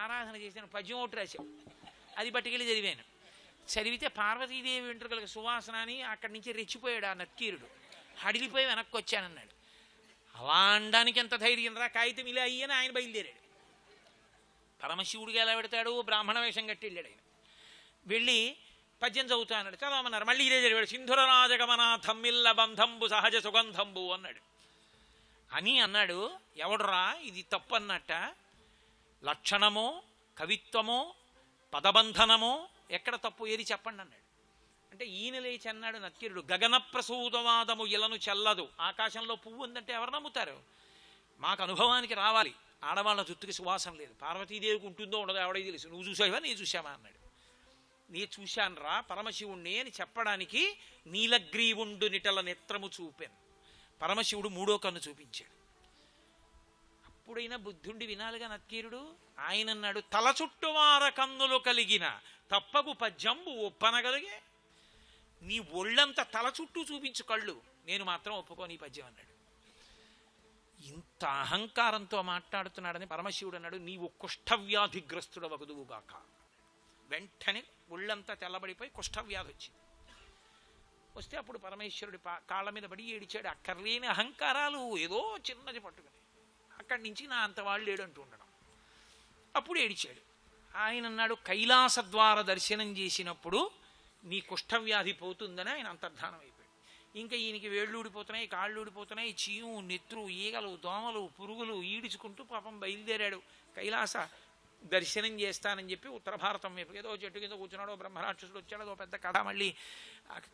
ఆరాధన చేశాను, పద్యం ఒకటి రాశాను, అది పట్టుకెళ్ళి చదివాను. చదివితే పార్వతీదేవి వెంట్రుకలకు సువాసన అని అక్కడి నుంచి రెచ్చిపోయాడు ఆ నక్కీరుడు. హడిలిపోయి వెనక్కి వచ్చానన్నాడు. అలా అనడానికి ఎంత ధైర్యం రా, కాగితం ఇలా అయ్యని ఆయన బయలుదేరాడు. పరమశివుడిగా ఎలా పెడతాడు, బ్రాహ్మణ వేషం కట్టి వెళ్ళాడు ఆయన. వెళ్ళి పద్యం చదువుతా అన్నాడు, చదవమన్నారు. మళ్ళీ ఇదే చదివాడు. సింధుర రాజగమన థమ్మిల్ల బంధంబు సహజ సుగంధంబు అన్నాడు. అని అన్నాడు, ఎవడురా ఇది తప్పు అన్నట్ట, లక్షణమో కవిత్వమో పదబంధనమో ఎక్కడ తప్పు, ఏది చెప్పండి అన్నాడు. అంటే ఈయన లేచి అన్నాడు నక్కీరుడు, గగన ప్రసూదవాదము ఇలను చెల్లదు. ఆకాశంలో పువ్వు ఉందంటే ఎవరు నమ్ముతారు? మాకు అనుభవానికి రావాలి. ఆడవాళ్ళ జుట్టుకి సువాసన లేదు, పార్వతీదేవికి ఉంటుందో ఉండదో ఎవడో తెలుసు. నువ్వు చూసావా, నేను చూసావా అన్నాడు. నీ చూశాను రా పరమశివుణ్ణి అని చెప్పడానికి నీలగ్రీవుండు నిటల నేత్రము చూపాను. పరమశివుడు మూడో కన్ను చూపించాడు. అప్పుడైనా బుద్ధుండి వినాలిగా నక్కీరుడు. ఆయన అన్నాడు, తల చుట్టువార కన్నులు కలిగిన తప్పకు పద్యంబు ఒప్పనగలిగే. నీ ఒళ్ళంతా తల చుట్టూ చూపించు కళ్ళు, నేను మాత్రం ఒప్పుకోని పద్యం అన్నాడు. ఇంత అహంకారంతో మాట్లాడుతున్నాడని పరమశివుడు అన్నాడు, నీవు కుష్ఠవ్యాధిగ్రస్తుడు వగుదువుగాక. వెంటనే ఒళ్ళంతా తెల్లబడిపోయి కుష్ఠవ్యాధి వచ్చింది. వస్తే అప్పుడు పరమేశ్వరుడి కాళ్ళ మీద పడి ఏడిచాడు. అక్కర్లేని అహంకారాలు ఏదో చిన్నది పట్టుకుని అక్కడి నుంచి నా అంత వాళ్ళు లేడంటూ ఉండడం. అప్పుడు ఏడిచాడు. ఆయన అన్నాడు, కైలాసద్వార దర్శనం చేసినప్పుడు నీ కుష్ఠవ్యాధి పోతుందని ఆయన అంతర్ధానం అయిపోయాడు. ఇంకా ఈయనకి వేళ్ళు ఊడిపోతున్నాయి, కాళ్ళు ఊడిపోతున్నాయి, చీము నెత్రు ఈగలు దోమలు పురుగులు ఈడ్చుకుంటూ పాపం బయలుదేరాడు. కైలాస దర్శనం చేస్తానని చెప్పి ఉత్తర భారతం వైపు ఏదో చెట్టు కింద కూర్చున్నాడు. బ్రహ్మరాక్షసుడు వచ్చాడు, అదో పెద్ద కథ. మళ్ళీ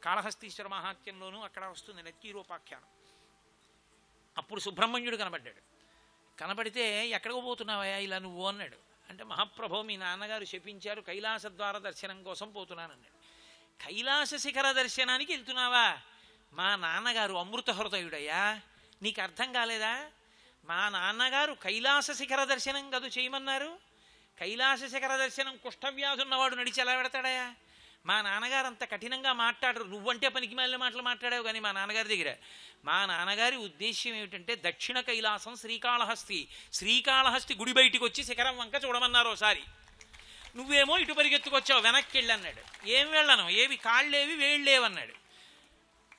కాళహస్తీశ్వర మహాత్యంలోనూ అక్కడ వస్తుంది నక్కీరోపాఖ్యానం. అప్పుడు సుబ్రహ్మణ్యుడు కనబడ్డాడు. కనబడితే ఎక్కడికి పోతున్నావా ఇలా నువ్వు అన్నాడు. అంటే మహాప్రభు మీ నాన్నగారు శపించారు, కైలాస ద్వార దర్శనం కోసం పోతున్నానన్నాడు. కైలాస శిఖర దర్శనానికి వెళ్తున్నావా? మా నాన్నగారు అమృత హృదయుడయ్యా, నీకు అర్థం కాలేదా? మా నాన్నగారు కైలాస శిఖర దర్శనం కాదు చేయమన్నారు. కైలాస శిఖర దర్శనం కుష్ఠవ్యాధి ఉన్నవాడు నడిచి ఎలా పెడతాడయా? మా నాన్నగారు అంత కఠినంగా మాట్లాడరు. నువ్వంటే పనికి మాలిన మాటలు మాట్లాడావు. కానీ మా నాన్నగారి దగ్గర మా నాన్నగారి ఉద్దేశ్యం ఏమిటంటే దక్షిణ కైలాసం శ్రీకాళహస్తి, శ్రీకాళహస్తి గుడి బయటికి వచ్చి శిఖరం వంక చూడమన్నారు ఒకసారి. నువ్వేమో ఇటు పరిగెత్తుకొచ్చావు, వెనక్కి వెళ్ళన్నాడు. ఏం వెళ్ళను, ఏవి కాళ్ళేవి వేళ్ళేవన్నాడు.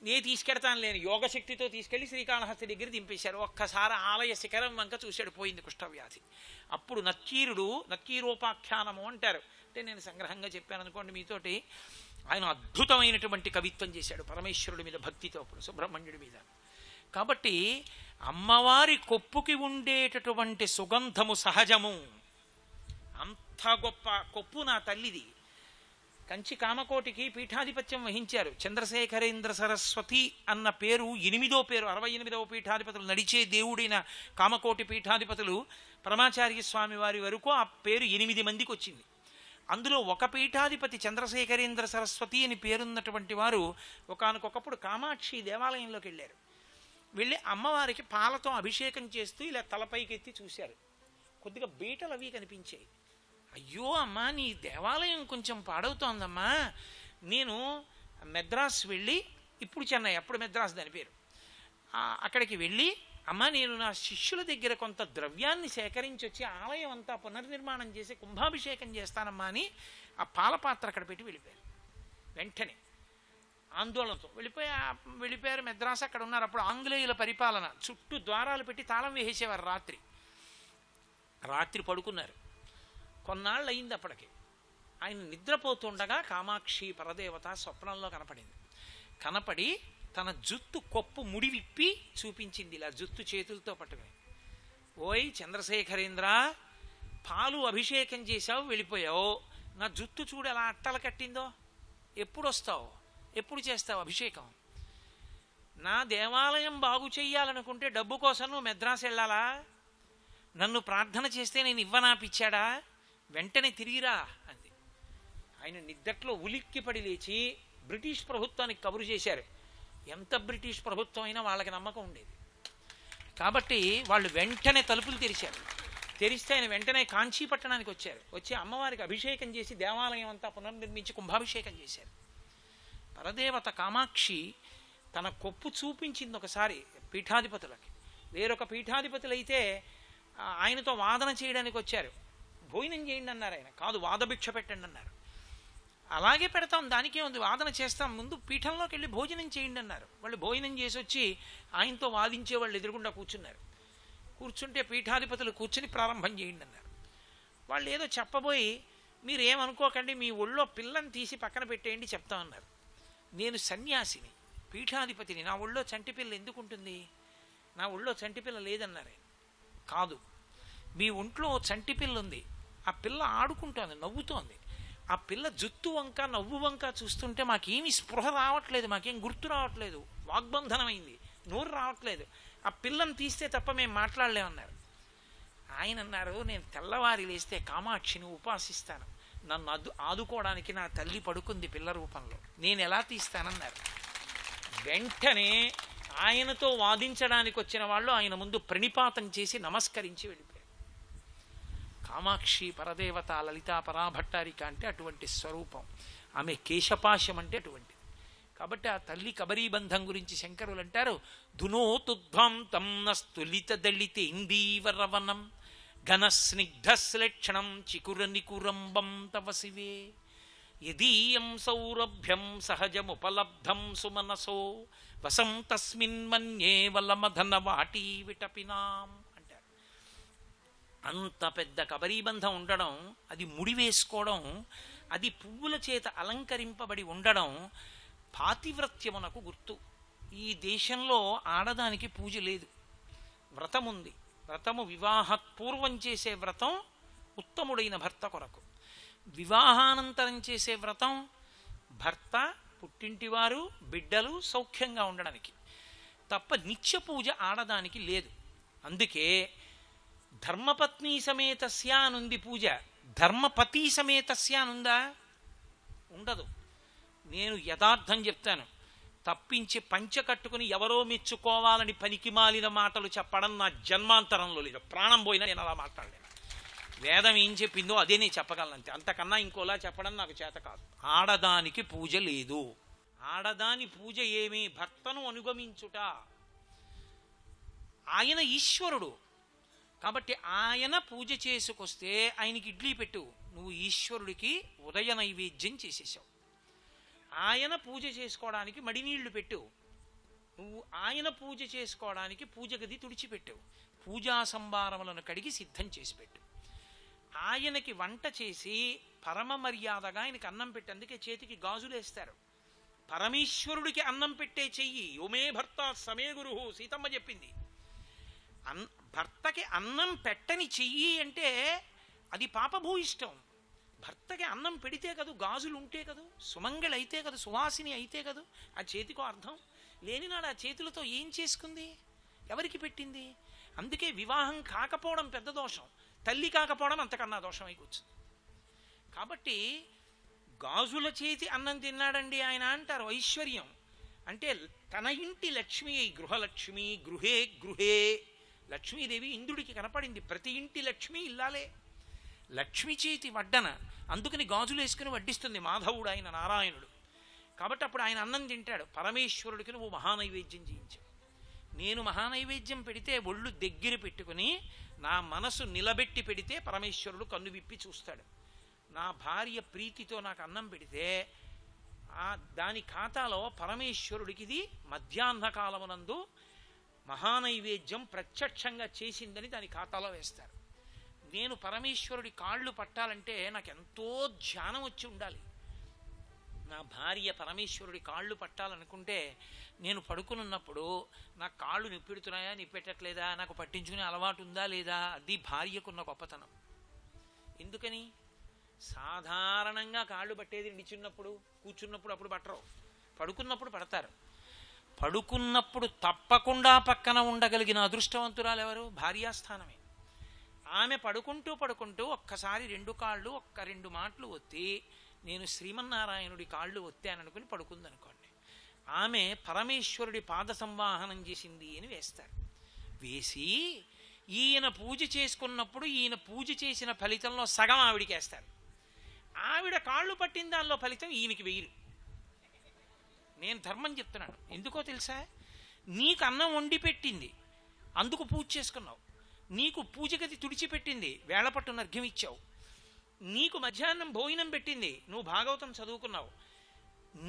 నేను తీసుకెడతాను లేని యోగశక్తితో తీసుకెళ్లి శ్రీకాళహస్తి దగ్గర దింపేశారు. ఒక్కసారి ఆలయ శిఖరం వంక చూశాడు, పోయింది కుష్ఠవ్యాధి. అప్పుడు నక్కీరోపాఖ్యానము అంటారు. అంటే నేను సంగ్రహంగా చెప్పాను అనుకోండి మీతోటి. ఆయన అద్భుతమైనటువంటి కవిత్వం చేశాడు పరమేశ్వరుడి మీద భక్తితో, అప్పుడు సుబ్రహ్మణ్యుడి మీద. కాబట్టి అమ్మవారి కొప్పుకి ఉండేటటువంటి సుగంధము సహజము. అంత గొప్ప కొప్పు నా తల్లిది. కంచి కామకోటికి పీఠాధిపత్యం వహించారు. చంద్రశేఖరేంద్ర సరస్వతి అన్న పేరు 8వ పేరు. 68వ పీఠాధిపతులు, నడిచే దేవుడైన కామకోటి పీఠాధిపతులు పరమాచార్య స్వామి వారి వరకు ఆ పేరు 8 మందికి వచ్చింది. అందులో ఒక పీఠాధిపతి చంద్రశేఖరేంద్ర సరస్వతి అని పేరున్నటువంటి వారు ఒకానొకప్పుడు కామాక్షి దేవాలయంలోకి వెళ్ళారు. వెళ్ళి అమ్మవారికి పాలతో అభిషేకం చేస్తూ ఇలా తలపైకి ఎత్తి చూశారు. కొద్దిగా బీటలు అవి కనిపించాయి. అయ్యో అమ్మా, నీ దేవాలయం కొంచెం పాడవుతోందమ్మా, నేను మెద్రాస్ వెళ్ళి, ఇప్పుడు చెన్నై, అప్పుడు మెద్రాస్ దాని పేరు, అక్కడికి వెళ్ళి అమ్మ నేను నా శిష్యుల దగ్గర కొంత ద్రవ్యాన్ని సేకరించి వచ్చి ఆలయం అంతా పునర్నిర్మాణం చేసి కుంభాభిషేకం చేస్తానమ్మా అని ఆ పాలపాత్ర అక్కడ పెట్టి వెళ్ళిపోయారు. వెంటనే ఆందోళనతో వెళ్ళిపోయారు మెద్రాస్. అక్కడ ఉన్నారు. అప్పుడు ఆంగ్లేయుల పరిపాలన, చుట్టూ ద్వారాలు పెట్టి తాళం వేసేసేవారు. రాత్రి పడుకున్నారు. కొన్నాళ్ళు అయింది. అప్పటికి ఆయన నిద్రపోతుండగా కామాక్షి పరదేవత స్వప్నంలో కనపడింది. కనపడి తన జుత్తు కొప్పు ముడి విప్పి చూపించింది. ఇలా జుత్తు చేతులతో పట్టుకుని, ఓయ్ చంద్రశేఖరేంద్ర, పాలు అభిషేకం చేశావు, వెళ్ళిపోయావు, నా జుత్తు చూడు ఎలా అట్టలు కట్టిందో, ఎప్పుడు వస్తావు, ఎప్పుడు చేస్తావు అభిషేకం? నా దేవాలయం బాగు చెయ్యాలనుకుంటే డబ్బు కోసం నువ్వు మెద్రాసు వెళ్ళాలా? నన్ను ప్రార్థన చేస్తే నేను ఇవ్వనాపిచ్చాడా? వెంటనే తిరిగిరా అంది. ఆయన నిద్దట్లో ఉలిక్కిపడి లేచి బ్రిటిష్ ప్రభుత్వానికి కబురు చేశారు. ఎంత బ్రిటిష్ ప్రభుత్వం అయినా వాళ్ళకి నమ్మకం ఉండేది కాబట్టి వాళ్ళు వెంటనే తలుపులు తెరిచారు. తెరిస్తే ఆయన వెంటనే కాంచీపట్టణానికి వచ్చారు. వచ్చి అమ్మవారికి అభిషేకం చేసి దేవాలయం అంతా పునర్నిర్మించి కుంభాభిషేకం చేశారు. పరదేవత కామాక్షి తన కొప్పు చూపించింది ఒకసారి పీఠాధిపతులకి. వేరొక పీఠాధిపతులైతే ఆయనతో వాదన చేయడానికి వచ్చారు. భోజనం చేయండి అన్నారు ఆయన. కాదు, వాదభిక్ష పెట్టండి అన్నారు. అలాగే పెడతాం, దానికే ఉంది, వాదన చేస్తాం, ముందు పీఠంలోకి వెళ్ళి భోజనం చేయండి అన్నారు. వాళ్ళు భోజనం చేసి వచ్చి ఆయనతో వాదించే వాళ్ళు ఎదురుగుండా కూర్చున్నారు. కూర్చుంటే పీఠాధిపతులు కూర్చుని ప్రారంభం చేయండి అన్నారు. వాళ్ళు ఏదో చెప్పబోయి, మీరు ఏమనుకోకండి, మీ ఒళ్ళో పిల్లని తీసి పక్కన పెట్టేయండి చెప్తామన్నారు. నేను సన్యాసిని, పీఠాధిపతిని, నా ఒళ్ళో చంటిపిల్ల ఎందుకు ఉంటుంది? నా ఒళ్ళో చంటిపిల్ల లేదన్నారు. కాదు, మీ ఒంట్లో చంటిపిల్ల ఉంది, ఆ పిల్ల ఆడుకుంటోంది, నవ్వుతోంది. ఆ పిల్ల జుత్తు వంక నవ్వు వంక చూస్తుంటే మాకేమీ స్పృహ రావట్లేదు, మాకేం గుర్తు రావట్లేదు, వాగ్బంధనమైంది, నోరు రావట్లేదు. ఆ పిల్లని తీస్తే తప్ప మేము మాట్లాడలేమన్నారు. ఆయన అన్నారు, నేను తెల్లవారి లేస్తే కామాక్షిని ఉపాసిస్తాను, నన్ను ఆదుకోవడానికి నా తల్లి పడుకుంది పిల్ల రూపంలో, నేను ఎలా తీస్తానన్నారు. వెంటనే ఆయనతో వాదించడానికి వచ్చిన వాళ్ళు ఆయన ముందు ప్రణిపాతం చేసి నమస్కరించి వెళ్ళిపోయారు. కామాక్షి పరదేవత లలితా పరాభట్టారిక అంటే అటువంటి స్వరూపం, ఆమె కేశపాశం అంటే అటువంటిది. కాబట్టి ఆ తల్లి కబరీబంధం గురించి శంకరులు అంటారు, ధునోతుద్భాంతం నస్తులిత దళిత ఇందీవరవనం ఘనస్నిగ్ధశ్లేక్షణం చికుర నికురంబం తవ శివే యదీయం సౌరభ్యం సహజముపలబ్ధం సుమనసో వసం తస్మిన్ మన్యే వలమధన వాటీ విటపినాం అంటారు. అంత పెద్ద కబరీబంధం ఉండడం, అది ముడి వేసుకోవడం, అది పువ్వుల చేత అలంకరింపబడి ఉండడం పాతివ్రత్యమునకు గుర్తు. ఈ దేశంలో ఆడదానికి పూజ లేదు, వ్రతం ఉంది. వ్రతము వివాహపూర్వం చేసే వ్రతం ఉత్తముడైన భర్త కొరకు, వివాహానంతరం చేసే వ్రతం భర్త, పుట్టింటివారు, బిడ్డలు సౌఖ్యంగా ఉండడానికి తప్ప నిత్య పూజ ఆడదానికి లేదు. అందుకే ధర్మపత్ని సమేతస్య అనుంది పూజ, ధర్మపతి సమేతస్య అనుందా? ఉండదు. నేను యథార్థం చెప్తాను, తప్పించి పంచ కట్టుకుని ఎవరో మెచ్చుకోవాలని పనికిమాలిన మాటలు చెప్పడం నా జన్మాంతరంలో లేదు. ప్రాణం పోయినా నేను అలా మాట్లాడలేను. వేదం ఏం చెప్పిందో అదే నేను చెప్పగలను అంతే, అంతకన్నా ఇంకోలా చెప్పడం నాకు చేత కాదు. ఆడదానికి పూజ లేదు. ఆడదాని పూజ ఏమి? భర్తను అనుగమించుట. ఆయన ఈశ్వరుడు కాబట్టి ఆయన పూజ చేసుకొస్తే ఆయనకి ఇడ్లీ పెట్టు, నువ్వు ఈశ్వరుడికి ఉదయ నైవేద్యం చేసేసావు. ఆయన పూజ చేసుకోవడానికి మడినీళ్లు పెట్టు, నువ్వు ఆయన పూజ చేసుకోవడానికి పూజ గది తుడిచిపెట్టావు. పూజా సంభారములను కడిగి సిద్ధం చేసి పెట్టు. ఆయనకి వంట చేసి పరమ మర్యాదగా ఆయనకి అన్నం పెట్టి, అందుకే చేతికి గాజులు వేస్తారు. పరమేశ్వరుడికి అన్నం పెట్టే చెయ్యి. యోమే భర్త సమే గురు, సీతమ్మ చెప్పింది. భర్తకి అన్నం పెట్టని చెయ్యి అంటే అది పాపభూయిష్టం. భర్తకి అన్నం పెడితే కదూ, గాజులు ఉంటే కదూ, సుమంగళి అయితే కదూ, సువాసిని అయితే కదూ ఆ చేతికో అర్థం. లేనినాడు ఆ చేతులతో ఏం చేసుకుంది, ఎవరికి పెట్టింది? అందుకే వివాహం కాకపోవడం పెద్ద దోషం, తల్లి కాకపోవడం అంతకన్నా దోషం అయి కూర్చుంది. కాబట్టి గాజుల చేతి అన్నం తిన్నాడండి ఆయన అంటారు. ఐశ్వర్యం అంటే తన ఇంటి లక్ష్మి, గృహలక్ష్మి, గృహే గృహే. లక్ష్మీదేవి ఇంద్రుడికి కనపడింది. ప్రతి ఇంటి లక్ష్మి ఇల్లాలే. లక్ష్మి చేతి వడ్డన, అందుకని గాజులు వేసుకుని వడ్డిస్తుంది మాధవుడు, ఆయన నారాయణుడు. కాబట్టి అప్పుడు ఆయన అన్నం తింటాడు. పరమేశ్వరుడికి నువ్వు మహానైవేద్యం చేయించావు. నేను మహానైవేద్యం పెడితే ఒళ్ళు దగ్గర పెట్టుకుని నా మనసు నిలబెట్టి పెడితే పరమేశ్వరుడు కన్ను విప్పి చూస్తాడు. నా భార్య ప్రీతితో నాకు అన్నం పెడితే దాని ఖాతాలో పరమేశ్వరుడికి ఇది మధ్యాహ్న కాలమునందు మహానైవేద్యం ప్రత్యక్షంగా చేసిందని దాని ఖాతాలో వేస్తారు. నేను పరమేశ్వరుడి కాళ్ళు పట్టాలంటే నాకు ఎంతో ధ్యానం వచ్చి ఉండాలి. నా భార్య పరమేశ్వరుడి కాళ్ళు పట్టాలనుకుంటే నేను పడుకునున్నప్పుడు నా కాళ్ళు నిప్పెడుతున్నాయా నిప్పెట్టట్లేదా, నాకు పట్టించుకునే అలవాటు ఉందా లేదా, అది భార్యకున్న గొప్పతనం. ఎందుకని? సాధారణంగా కాళ్ళు పట్టేది నిల్చున్నప్పుడు, కూర్చున్నప్పుడు అప్పుడు పట్టరు, పడుకున్నప్పుడు పడతారు. పడుకున్నప్పుడు తప్పకుండా పక్కన ఉండగలిగిన అదృష్టవంతురాలు ఎవరు? భార్యాస్థానమే. ఆమె పడుకుంటూ ఒక్కసారి రెండు కాళ్ళు ఒక్క రెండు మాటలు ఒత్తి నేను శ్రీమన్నారాయణుడి కాళ్ళు ఒత్తాననుకుని పడుకుందనుకోండి, ఆమె పరమేశ్వరుడి పాద సంవాహనం చేసింది అని వేస్తారు. వేసి ఈయన పూజ చేసుకున్నప్పుడు ఈయన పూజ చేసిన ఫలితంలో సగం ఆవిడికి వేస్తారు. ఆవిడ కాళ్ళు పట్టిన దానిలో ఫలితం ఈయనకి వేయరు. నేను ధర్మం చెప్తున్నాను. ఎందుకో తెలుసా? నీకు అన్నం వండి పెట్టింది, అందుకు పూజ చేసుకున్నావు. నీకు పూజ గది తుడిచిపెట్టింది, వేళపట్టున అర్ఘ్యం ఇచ్చావు. నీకు మధ్యాహ్నం భోజనం పెట్టింది, నువ్వు భాగవతం చదువుకున్నావు,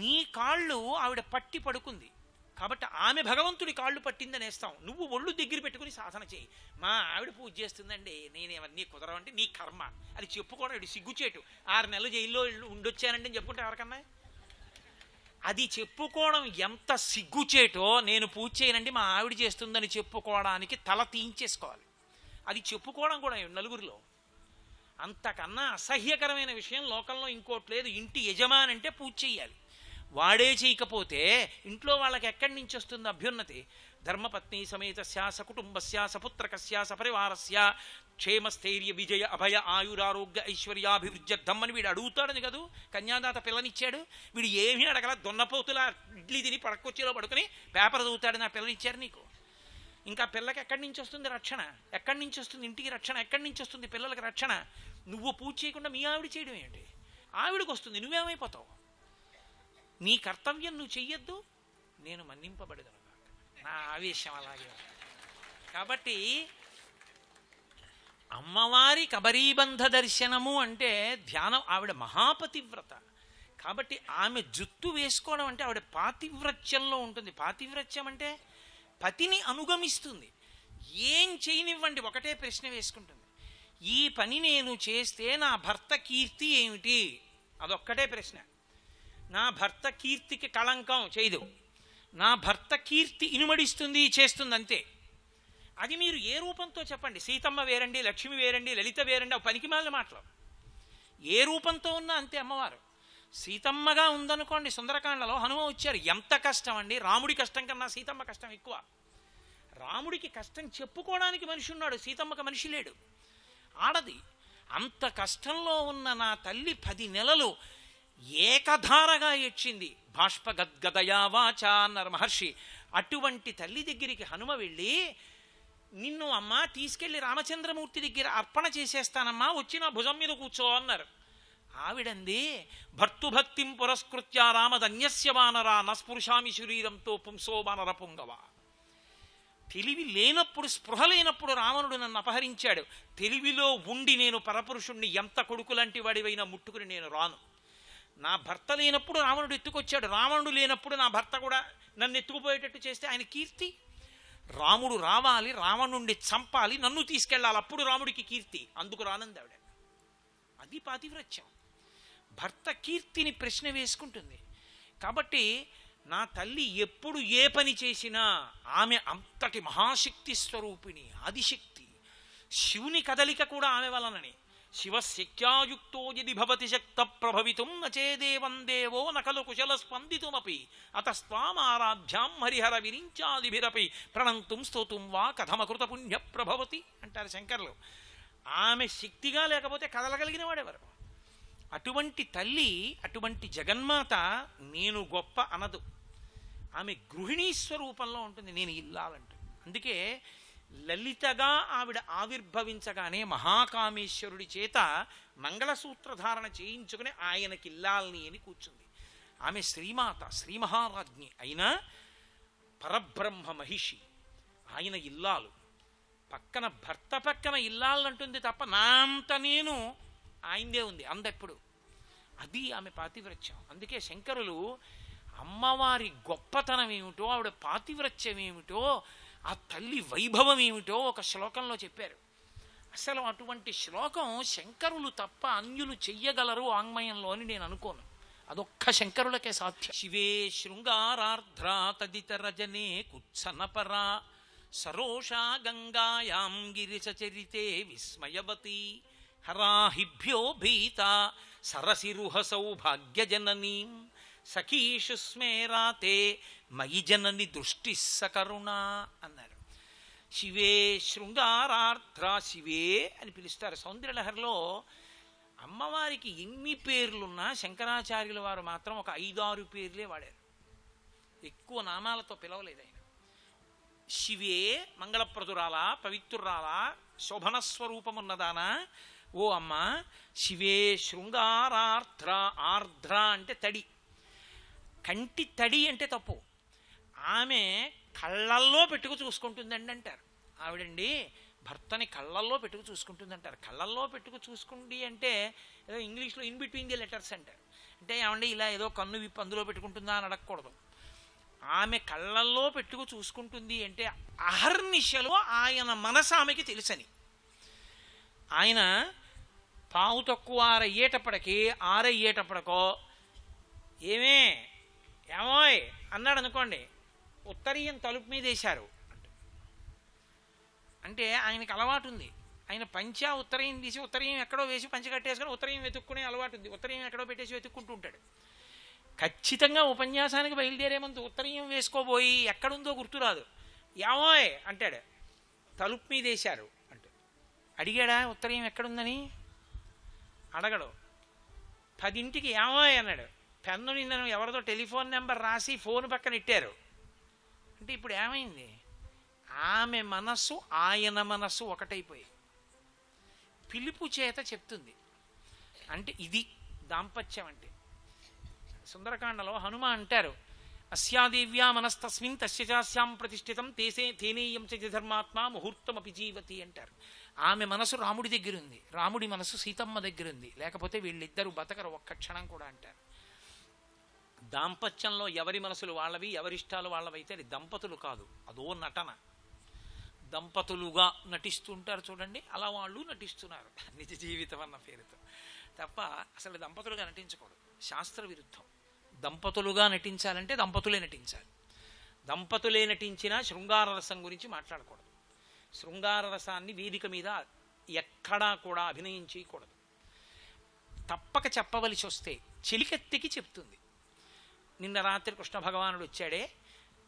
నీ కాళ్ళు ఆవిడ పట్టి పడుకుంది కాబట్టి ఆమె భగవంతుడి కాళ్ళు పట్టిందనేస్తాం. నువ్వు ఒళ్ళు దగ్గర పెట్టుకుని సాధన చేయి. మా ఆవిడ పూజ చేస్తుందండి, నేనేవన్నీ కుదరవంటే నీ కర్మ, అది చెప్పుకోవడం ఇది సిగ్గుచేటు. 6 నెలలు జైల్లో ఉండొచ్చానండి అని చెప్పుకుంటే ఎవరికన్నా అది చెప్పుకోవడం ఎంత సిగ్గుచేటో, నేను పూజ చేయనండి మా ఆవిడ చేస్తుందని చెప్పుకోవడానికి తల తీయించేసుకోవాలి. అది చెప్పుకోవడం కూడా నలుగురిలో అంతకన్నా అసహ్యకరమైన విషయం లోకంలో ఇంకోటి లేదు. ఇంటి యజమాని అంటే పూజ చెయ్యాలి, వాడే చేయకపోతే ఇంట్లో వాళ్ళకి ఎక్కడి నుంచి వస్తుంది అభ్యున్నతి? ధర్మపత్ని సమేతస్య సకుటుంబస్య సపుత్రకస్య సపరివారస్య క్షేమస్థైర్య విజయ అభయ ఆయురారోగ్య ఐశ్వర్యాభివృద్ధ్యర్థం అని వీడు అడుగుతాడని కదూ కన్యాదాత పిల్లనిచ్చాడు. వీడు ఏమీ అడగల, దొన్నపోతులా ఇడ్లీ తిని పడకొచ్చేలో పడుకుని పేపర్ చదువుతాడు, నా పిల్లనిచ్చారు నీకు. ఇంకా పిల్లకి ఎక్కడి నుంచి వస్తుంది రక్షణ? ఎక్కడి నుంచి వస్తుంది ఇంటికి రక్షణ? ఎక్కడి నుంచి వస్తుంది పిల్లలకి రక్షణ? నువ్వు పూజ చేయకుండా మీ ఆవిడ చేయడం ఏంటి? ఆవిడకి వస్తుంది, నువ్వేమైపోతావు? నీ కర్తవ్యం నువ్వు చెయ్యొద్దు, నేను మన్నింపబడదను. నా ఆవేశం అలాగే. కాబట్టి అమ్మవారి కబరీబంధ దర్శనము అంటే ధ్యానం. ఆవిడ మహాపతివ్రత కాబట్టి ఆమె జుత్తు వేసుకోవడం అంటే ఆవిడ పాతివ్రత్యంలో ఉంటుంది. పాతివ్రత్యం అంటే పతిని అనుగమిస్తుంది. ఏం చేయనివ్వండి ఒకటే ప్రశ్న వేసుకుంటుంది, ఈ పని నేను చేస్తే నా భర్త కీర్తి ఏమిటి? అదొక్కటే ప్రశ్న. నా భర్త కీర్తికి కళంకం చేయదు, నా భర్త కీర్తి ఇనుమడిస్తుంది, చేస్తుంది, అంతే. అది మీరు ఏ రూపంతో చెప్పండి. సీతమ్మ వేరండి, లక్ష్మి వేరండి, లలిత వేరండి, అవి పనికిమాలిన మాటలు. ఏ రూపంతో ఉన్నా అంతే అమ్మవారు. సీతమ్మగా ఉందనుకోండి, సుందరకాండలో హనుమ వచ్చారు, ఎంత కష్టం అండి. రాముడి కష్టం కన్నా సీతమ్మ కష్టం ఎక్కువ. రాముడికి కష్టం చెప్పుకోవడానికి మనిషి ఉన్నాడు, సీతమ్మకి మనిషి లేడు, ఆడది. అంత కష్టంలో ఉన్న నా తల్లి 10 నెలలు ఏకధారగా ఏడ్చింది. బాష్పగద్గదయా వాచ అన్నారు మహర్షి. అటువంటి తల్లి దగ్గరికి హనుమ వెళ్ళి, నిన్ను అమ్మా తీసుకెళ్లి రామచంద్రమూర్తి దగ్గర అర్పణ చేసేస్తానమ్మా, వచ్చి నా భుజం మీద కూర్చో అన్నారు. ఆవిడంది, భర్తుభక్తిం పురస్కృత్య రామధన్యస్య వానరా నస్పృశామి శరీరంతో పుంసో వానర పుంగవ. తెలివి లేనప్పుడు, స్పృహ లేనప్పుడు రావణుడు నన్ను అపహరించాడు. తెలివిలో ఉండి నేను పరపురుషుణ్ణి, ఎంత కొడుకులాంటి వాడివైనా ముట్టుకుని నేను రాను. నా భర్త లేనప్పుడు రావణుడు ఎత్తుకొచ్చాడు, రావణుడు లేనప్పుడు నా భర్త కూడా నన్ను ఎత్తుకుపోయేటట్టు చేస్తే ఆయన కీర్తి. రాముడు రావాలి, రావణుణ్ణి చంపాలి, నన్ను తీసుకెళ్ళాలి, అప్పుడు రాముడికి కీర్తి. అందుకు రానంది ఆవిడ. అది పాతివ్రత్యం. భర్త కీర్తిని ప్రశ్న వేసుకుంటుంది. కాబట్టి నా తల్లి ఎప్పుడు ఏ పని చేసినా ఆమె అంతటి మహాశక్తి స్వరూపిణి, ఆదిశక్తి. శివుని కదలిక కూడా ఆమె వలనని. శివశక్త్యాయుక్తో యది భవతి శక్త ప్రభవితుం నచేదేవం దేవో నకలు కుశల స్పందితుమపి అతస్వామారాధ్యాం హరిహర విరించాదిభిరపి ప్రణంతుం స్తోతుం వా కథమకృత పుణ్య ప్రభవతి అంటారు శంకర్లు. ఆమె శక్తిగా లేకపోతే కదలగలిగిన వాడెవరు? అటువంటి తల్లి, అటువంటి జగన్మాత నేను గొప్ప అనదు. ఆమె గృహిణీ స్వరూపంలో ఉంటుంది, నేను ఇల్లాలంటుంది. అందుకే లలితగా ఆవిడ ఆవిర్భవించగానే మహాకామేశ్వరుడి చేత మంగళసూత్రధారణ చేయించుకుని ఆయనకి ఇల్లాలని అని కూర్చుంది. ఆమె శ్రీమాత, శ్రీ మహారాజ్ఞి అయినా పరబ్రహ్మ మహిషి, ఆయన ఇల్లాలు. పక్కన భర్త పక్కన ఇల్లాలంటుంది తప్ప నా అంత నేను ఆయనదే ఉంది అందెప్పుడు. అది ఆమె పాతివ్రత్యం. అందుకే శంకరులు అమ్మవారి గొప్పతనం ఏమిటో, ఆవిడ పాతివ్రత్యం ఏమిటో, ఆ తల్లి వైభవం ఏమిటో ఒక శ్లోకంలో చెప్పారు. అసలు అటువంటి శ్లోకం శంకరులు తప్ప అన్యులు చెయ్యగలరు ఆంగ్మయంలో అని నేను అనుకోను. అదొక్క శంకరులకే సాధ్యం. శివే శృంగారార్ధ్రా తదితరజనే కుత్సనపరా సరోషా గంగాయాం గిరిచరితే విస్మయవతి హరాహిభ్యో భీత సరసిరుహ సౌభాగ్యజననీం సఖీషు స్మేరాతే మయి జనని దృష్టి సకరుణా అన్నారు. శివే శృంగారార్ధ్ర, శివే అని పిలుస్తారు. సౌందర్యలహరిలో అమ్మవారికి ఎన్ని పేర్లున్నా శంకరాచార్యుల వారు మాత్రం ఒక 5-6 పేర్లే వాడారు, ఎక్కువ నామాలతో పిలవలేదు ఆయన. శివే మంగళప్రదురాల, పవిత్రురాల, శోభనస్వరూపమున్నదానా, ఓ అమ్మ శివే శృంగారార్ధ్ర. ఆర్ధ్ర అంటే తడి, కంటి తడి అంటే తప్పు. ఆమె కళ్ళల్లో పెట్టుకు చూసుకుంటుందండి అంటారు. ఆవిడండి భర్తని కళ్ళల్లో పెట్టుకు చూసుకుంటుంది అంటారు. కళ్ళల్లో పెట్టుకు చూసుకుంది అంటే ఏదో ఇంగ్లీష్లో ఇన్ బిట్వీన్ ది లెటర్స్ అంటారు. అంటే ఏమంటే ఇలా ఏదో కన్ను విప్పి అందులో పెట్టుకుంటుందా అని అడగకూడదు. ఆమె కళ్ళల్లో పెట్టుకు చూసుకుంటుంది అంటే అహర్నిశలో ఆయన మనసు ఆమెకి తెలుసని. ఆయన పావు తక్కువ 6 అయ్యేటప్పటికి 6 అయ్యేటప్పటికో ఏమోయ్ అన్నాడు అనుకోండి, ఉత్తరీయం తలుపు మీద వేశారు అంటే ఆయనకి అలవాటు ఉంది. ఆయన పంచా ఉత్తరీయం తీసి ఉత్తరీయం ఎక్కడో వేసి పంచ కట్టేసుకొని ఉత్తరీయం వెతుక్కునే అలవాటు ఉంది. ఉత్తరీయం ఎక్కడో పెట్టేసి వెతుక్కుంటూ ఉంటాడు. ఖచ్చితంగా ఉపన్యాసానికి బయలుదేరే ముందు ఉత్తరీయం వేసుకోబోయి ఎక్కడుందో గుర్తురాదు, ఏమోయ్ అంటాడు, తలుపు మీద వేశారు అంటే. అడిగాడా ఉత్తరీయం ఎక్కడుందని? అడగడు. 10ంటికి ఏమోయ్ అన్నాడు. పెన్ను నిన్న ఎవరితో టెలిఫోన్ నెంబర్ రాసి ఫోన్ పక్కన ఇట్టారు అంటే ఇప్పుడు ఏమైంది? ఆమె మనస్సు ఆయన మనస్సు ఒకటైపోయి పిలుపు చేత చెప్తుంది. అంటే ఇది దాంపత్యం అంటే. సుందరకాండలో హనుమ అంటారు, అస్యాదేవ్యా మనస్తస్మిన్ తస్య చాస్యాం ప్రతిష్ఠితం తేనేయం చ ధర్మాత్మ ముహూర్తమపి జీవతి అంటారు. ఆమె మనసు రాముడి దగ్గర ఉంది, రాముడి మనసు సీతమ్మ దగ్గర ఉంది, లేకపోతే వీళ్ళిద్దరూ బతకరు ఒక్క క్షణం కూడా అంటారు. దాంపత్యంలో ఎవరి మనసులు వాళ్ళవి, ఎవరిష్టాలు వాళ్ళవైతే అది దంపతులు కాదు, అదో నటన. దంపతులుగా నటిస్తుంటారు చూడండి, అలా వాళ్ళు నటిస్తున్నారు నిజ జీవితం అన్న పేరుతో తప్ప అసలు దంపతులుగా నటించకూడదు, శాస్త్ర విరుద్ధం. దంపతులుగా నటించాలంటే దంపతులే నటించాలి. దంపతులే నటించిన శృంగార రసం గురించి మాట్లాడకూడదు. శృంగార రసాన్ని వేదిక మీద ఎక్కడా కూడా అభినయం చేయకూడదు. తప్పక చెప్పవలసి వస్తే చెలికెత్తికి చెప్తుంది. నిన్న రాత్రి కృష్ణ భగవానుడు వచ్చాడే,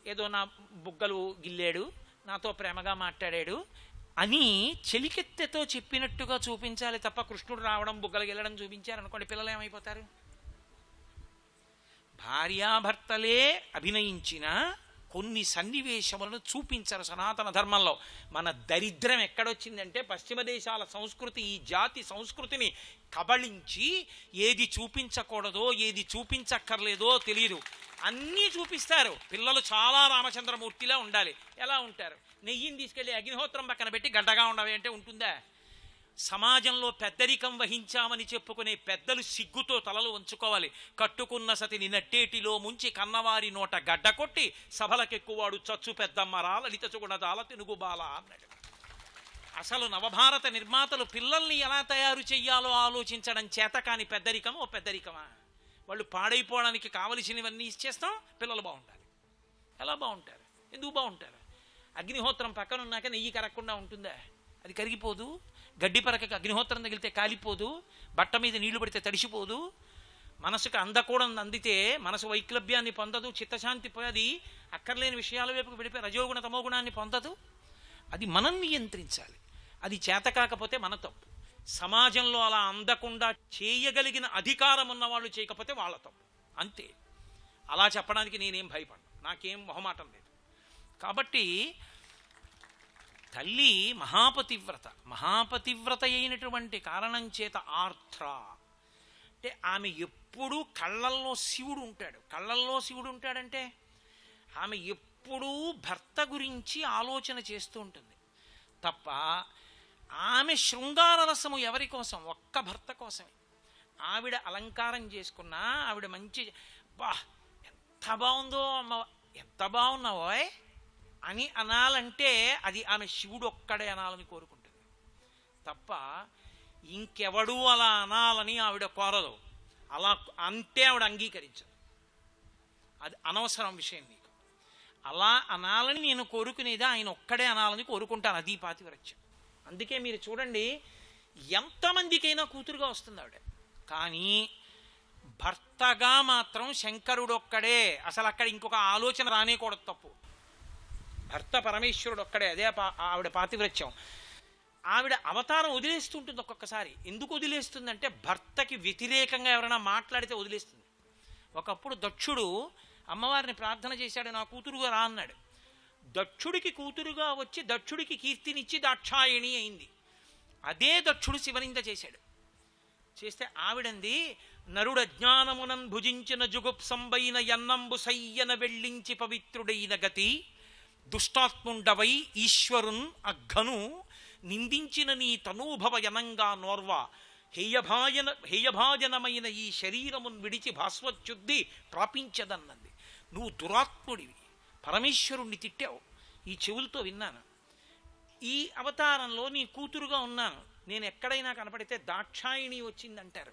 ఏదో నా బుగ్గలు గిల్లాడు, నాతో ప్రేమగా మాట్లాడాడు అని చెలికెత్తెతో చెప్పినట్టుగా చూపించాలి తప్ప కృష్ణుడు రావడం బుగ్గలు గిల్లడం చూపించారనుకోండి, పిల్లలు ఏమైపోతారు? భార్యాభర్తలే అభినయించిన కొన్ని సన్నివేశములను చూపించరు సనాతన ధర్మంలో. మన దరిద్రం ఎక్కడొచ్చిందంటే పశ్చిమ దేశాల సంస్కృతి ఈ జాతి సంస్కృతిని కబళించి ఏది చూపించకూడదో ఏది చూపించక్కర్లేదో తెలియదు, అన్నీ చూపిస్తారు. పిల్లలు చాలా రామచంద్రమూర్తిలా ఉండాలి. ఎలా ఉంటారు? నెయ్యిని తీసుకెళ్ళి అగ్నిహోత్రం పక్కన పెట్టి గడ్డగా ఉండవి అంటే ఉంటుందా? సమాజంలో పెద్దరికం వహించామని చెప్పుకునే పెద్దలు సిగ్గుతో తలలు వంచుకోవాలి. కట్టుకున్న సతిని నట్టేటిలో ముంచి కన్నవారి నోట గడ్డ కొట్టి సభలకెక్కువాడు చచ్చు పెద్దమ్మరా లలిత చుగుణదాల తెనుగుబాల అన్నాడు. అసలు నవభారత నిర్మాతలు పిల్లల్ని ఎలా తయారు చెయ్యాలో ఆలోచించడం చేత కాని పెద్దరికం ఓ పెద్దరికమా? వాళ్ళు పాడైపోవడానికి కావలసినవన్నీ ఇచ్చేస్తాం, పిల్లలు బాగుంటారు. ఎలా బాగుంటారు? ఎందుకు బాగుంటారు? అగ్నిహోత్రం పక్కనున్నాక నెయ్యి కరగకుండా ఉంటుందా? అది కరిగిపోదు. గడ్డి పరకకి అగ్నిహోత్రం తగిలితే కాలిపోదు. బట్ట మీద నీళ్లు పడితే తడిసిపోదు. మనసుకు అందకూడదు అందితే మనసు వైక్లభ్యాన్ని పొందదు, చిత్తశాంతి పోయి అక్కర్లేని విషయాల వైపుకు వెళ్ళిపోయి రజోగుణ తమోగుణాన్ని పొందదు. అది మనం నియంత్రించాలి. అది చేత కాకపోతే మన తప్పు. సమాజంలో అలా అందకుండా చేయగలిగిన అధికారం ఉన్న వాళ్ళు చేయకపోతే వాళ్ళ తప్పు, అంతే. అలా చెప్పడానికి నేనేం భయపడను, నాకేం మొహమాటం లేదు. కాబట్టి తల్లి మహాపతివ్రత అయినటువంటి కారణం చేత ఆర్ద్ర అంటే ఆమె ఎప్పుడూ కళ్ళల్లో శివుడు ఉంటాడు. కళ్ళల్లో శివుడు ఉంటాడంటే ఆమె ఎప్పుడూ భర్త గురించి ఆలోచన చేస్తూ ఉంటుంది తప్ప ఆమె శృంగార రసము ఎవరి కోసం? ఒక్క భర్త కోసమే. ఆవిడ అలంకారం చేసుకున్నా, ఆవిడ మంచి బా ఎంత బాగుందో అమ్మ, ఎంత బాగున్నావోయ్ అని అనాలంటే అది ఆమె శివుడు ఒక్కడే అనాలని కోరుకుంటుంది తప్ప ఇంకెవడూ అలా అనాలని ఆవిడ కోరదు. అలా అంటే ఆవిడ అంగీకరించదు. అది అనవసరం విషయం నీకు. అలా అనాలని నేను కోరుకునేది ఆయన ఒక్కడే అనాలని కోరుకుంటాను. అది పాతివ్రత్యం. అందుకే మీరు చూడండి, ఎంతమందికైనా కూతురుగా వస్తుంది ఆవిడ. కానీ భర్తగా మాత్రం శంకరుడు ఒక్కడే. అసలు అక్కడ ఇంకొక ఆలోచన రానేకూడదు. తప్పు. భర్త పరమేశ్వరుడు ఒక్కడే. అదే ఆవిడ పాతివ్రత్యం. ఆవిడ అవతారం వదిలేస్తుంటుంది ఒక్కొక్కసారి. ఎందుకు వదిలేస్తుందంటే భర్తకి వ్యతిరేకంగా ఎవరైనా మాట్లాడితే వదిలేస్తుంది. ఒకప్పుడు దక్షుడు అమ్మవారిని ప్రార్థన చేశాడు, నా కూతురుగా రా అన్నాడు. దక్షుడికి కూతురుగా వచ్చి దక్షుడికి కీర్తినిచ్చి దాక్షాయణి అయింది. అదే దక్షుడు శివనింద చేశాడు. చేస్తే ఆవిడంది, నరుడ జ్ఞానమునన్ భుజించిన జుగుప్సంబైన ఎన్నంబు సయ్యన వెళ్ళించి పవిత్రుడైన గతి దుష్టాత్ముండవై ఈశ్వరున్ అఘను నిందించిన నీ తనూభవ యనంగా నోర్వ హేయభాజనమైన ఈ శరీరమును విడిచి భాస్వచ్యుద్ధి ప్రాపించదన్నది. నువ్వు దురాత్ముడివి, పరమేశ్వరుణ్ణి తిట్టావు. ఈ చెవులతో విన్నాను. ఈ అవతారంలో నీ కూతురుగా ఉన్నాను. నేను ఎక్కడైనా కనపడితే దాక్షాయిణి వచ్చిందంటారు.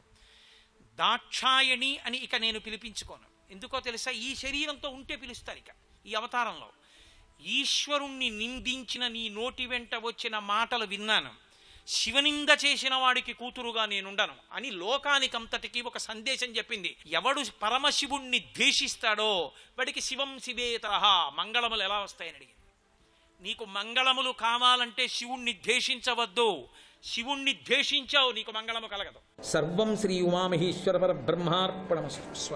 దాక్షాయణి అని ఇక నేను పిలిపించుకోను. ఎందుకో తెలుసా? ఈ శరీరంతో ఉంటే పిలుస్తారు. ఇక ఈ అవతారంలో ఈశ్వరుణ్ణి నిందించిన నీ నోటి వెంట వచ్చిన మాటలు విన్నాను. శివనింద చేసిన వాడికి కూతురుగా నేనుండను అని లోకానికంతటికి ఒక సందేశం చెప్పింది. ఎవడు పరమశివుణ్ణి ద్వేషిస్తాడో వాడికి శివం శివేతరహ మంగళములు ఎలా వస్తాయని అడిగింది. నీకు మంగళములు కావాలంటే శివుణ్ణి ద్వేషించవద్దు. శివుణ్ణి ద్వేషించావు, నీకు మంగళము కలగదు. సర్వం శ్రీ ఉమామహేశ్వర పరబ్రహ్మార్పణమస్తు. స్వస్తి.